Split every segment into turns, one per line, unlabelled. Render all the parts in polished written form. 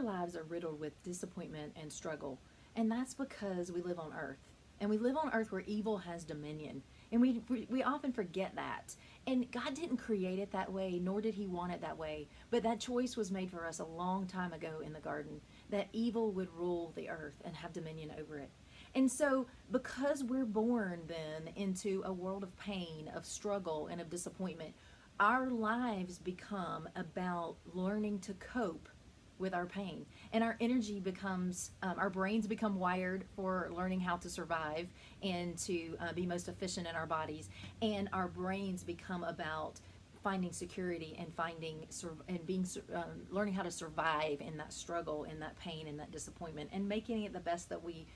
lives are riddled with disappointment and struggle. And that's because we live on earth. And we live on earth where evil has dominion. And we often forget that. And God didn't create it that way, nor did He want it that way. But that choice was made for us a long time ago in the garden, that evil would rule the earth and have dominion over it. And so, because we're born then into a world of pain, of struggle, and of disappointment, our lives become about learning to cope with our pain. And our energy becomes, our brains become wired for learning how to survive and to be most efficient in our bodies. And our brains become about finding security and learning how to survive in that struggle, in that pain, in that disappointment, and making it the best that we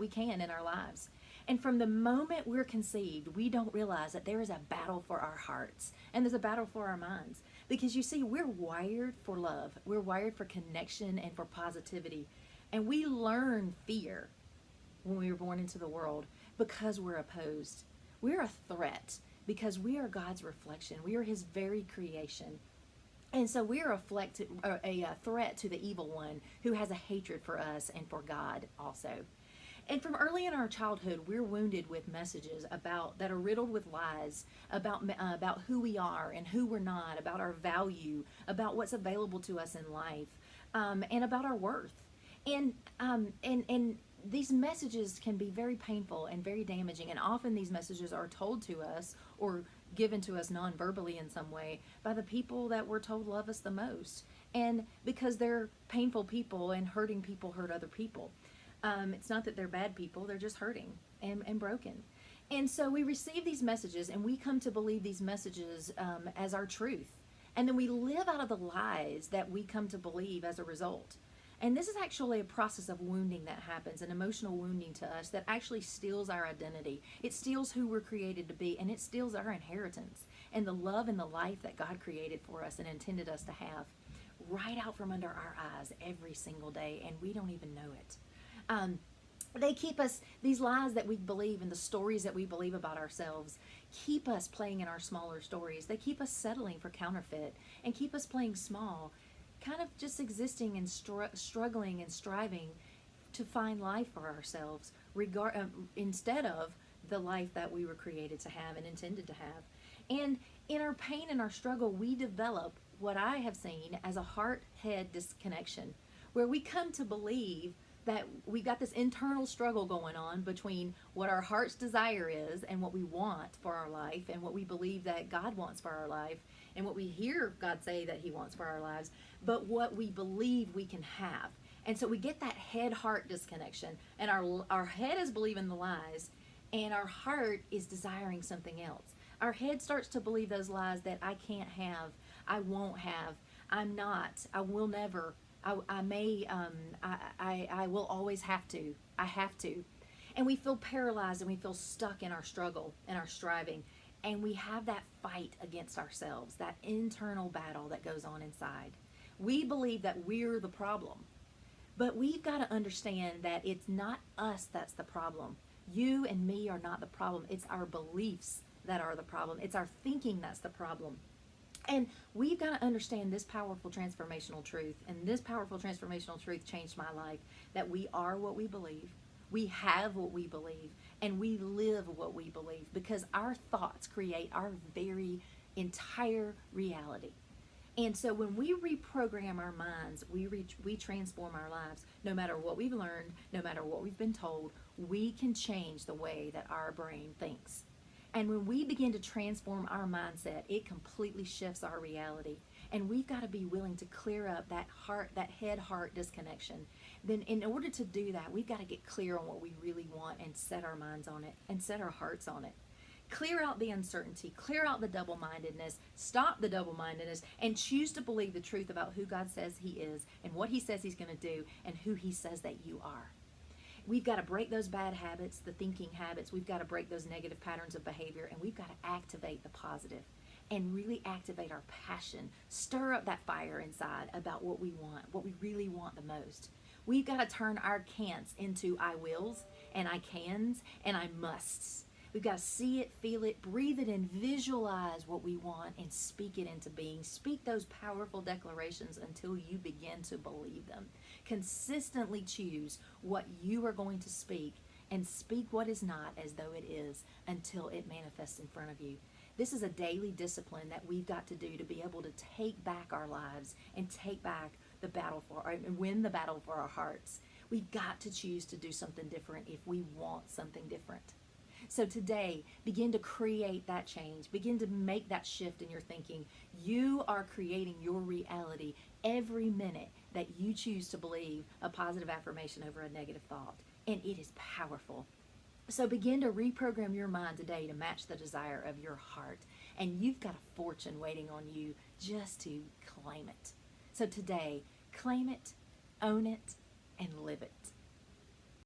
can in our lives. And from the moment we're conceived, we don't realize that there is a battle for our hearts and there's a battle for our minds. Because you see, we're wired for love, we're wired for connection and for positivity. And we learn fear when we were born into the world because we're opposed. We're a threat because we are God's reflection, we are His very creation. And so we are a threat to the evil one who has a hatred for us and for God also. And from early in our childhood, we're wounded with messages about that are riddled with lies about who we are and who we're not, about our value, about what's available to us in life, and about our worth. And these messages can be very painful and very damaging. And often these messages are told to us or given to us non-verbally in some way by the people that we're told love us the most. And because they're painful people and hurting people hurt other people. It's not that they're bad people, they're just hurting and broken. And so we receive these messages and we come to believe these messages as our truth. And then we live out of the lies that we come to believe as a result. And this is actually a process of wounding that happens, an emotional wounding to us that actually steals our identity. It steals who we're created to be, and it steals our inheritance and the love and the life that God created for us and intended us to have right out from under our eyes every single day, and we don't even know it. They keep us, these lies that we believe and the stories that we believe about ourselves, keep us playing in our smaller stories. They keep us settling for counterfeit and keep us playing small, kind of just existing and struggling and striving to find life for ourselves instead of the life that we were created to have and intended to have. And in our pain and our struggle, we develop what I have seen as a heart-head disconnection, where we come to believe that we've got this internal struggle going on between what our heart's desire is and what we want for our life and what we believe that God wants for our life and what we hear God say that He wants for our lives, but what we believe we can have. And so we get that head-heart disconnection, and our head is believing the lies and our heart is desiring something else. Our head starts to believe those lies that I can't have, I won't have, I'm not, I will never, I may, I will always have to. I have to. And we feel paralyzed and we feel stuck in our struggle and our striving. And we have that fight against ourselves, that internal battle that goes on inside. We believe that we're the problem. But we've got to understand that it's not us that's the problem. You and me are not the problem. It's our beliefs that are the problem. It's our thinking that's the problem. And we've got to understand this powerful transformational truth. And this powerful transformational truth changed my life. That we are what we believe. We have what we believe. And we live what we believe. Because our thoughts create our very entire reality. And so when we reprogram our minds, we transform our lives. No matter what we've learned, no matter what we've been told, we can change the way that our brain thinks. And when we begin to transform our mindset, it completely shifts our reality. And we've got to be willing to clear up that head-heart disconnection. Then in order to do that, we've got to get clear on what we really want and set our minds on it and set our hearts on it. Clear out the uncertainty, clear out the double-mindedness, stop the double-mindedness, and choose to believe the truth about who God says He is and what He says He's going to do and who He says that you are. We've got to break those bad habits, the thinking habits. We've got to break those negative patterns of behavior, and we've got to activate the positive and really activate our passion. Stir up that fire inside about what we want, what we really want the most. We've got to turn our can'ts into I wills and I cans and I musts. We've got to see it, feel it, breathe it in, visualize what we want, and speak it into being. Speak those powerful declarations until you begin to believe them. Consistently choose what you are going to speak and speak what is not as though it is until it manifests in front of you. This is a daily discipline that we've got to do to be able to take back our lives and take back the battle and win the battle for our hearts. We've got to choose to do something different if we want something different. So today, begin to create that change. Begin to make that shift in your thinking. You are creating your reality every minute that you choose to believe a positive affirmation over a negative thought. And it is powerful. So begin to reprogram your mind today to match the desire of your heart. And you've got a fortune waiting on you just to claim it. So today, claim it, own it, and live it.